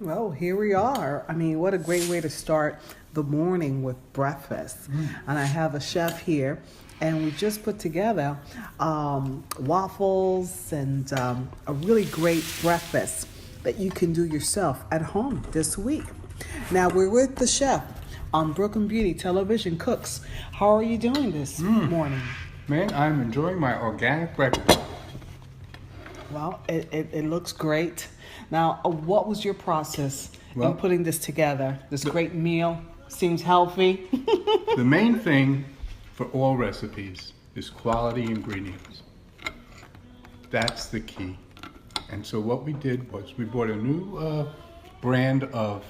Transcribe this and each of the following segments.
Well, here we are. I mean, what a great way to start the morning with breakfast. And I have a chef here, and we just put together waffles and a really great breakfast that you can do yourself at home this week. Now, we're with the chef on Brooklyn Beauty Television Cooks. How are you doing this morning? Man, I'm enjoying my organic breakfast. Well, it looks great. Now, what was your process in putting this together? This great meal seems healthy. The main thing for all recipes is quality ingredients. That's the key. And so what we did was we bought a new brand of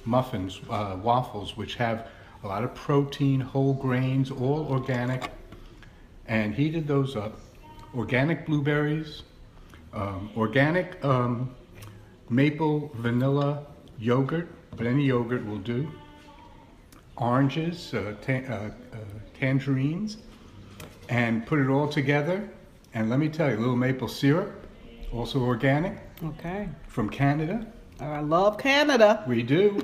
muffins, waffles, which have a lot of protein, whole grains, all organic, and heated those up. Organic blueberries, organic maple vanilla yogurt, but any yogurt will do. Oranges, tangerines, and put it all together. And let me tell you, a little maple syrup, also organic. Okay. From Canada. I love Canada. We do.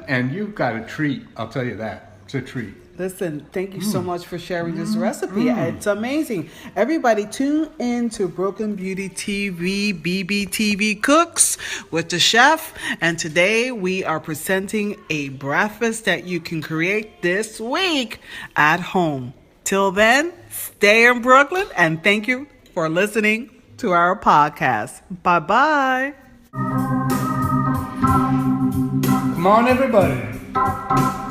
And you've got a treat, I'll tell you that. It's a treat. Listen, thank you so much for sharing this recipe. It's amazing. Everybody tune in to Brooklyn Beauty TV, BBTV Cooks with the chef. And today we are presenting a breakfast that you can create this week at home. Till then, stay in Brooklyn and thank you for listening to our podcast. Bye-bye. Come on, everybody.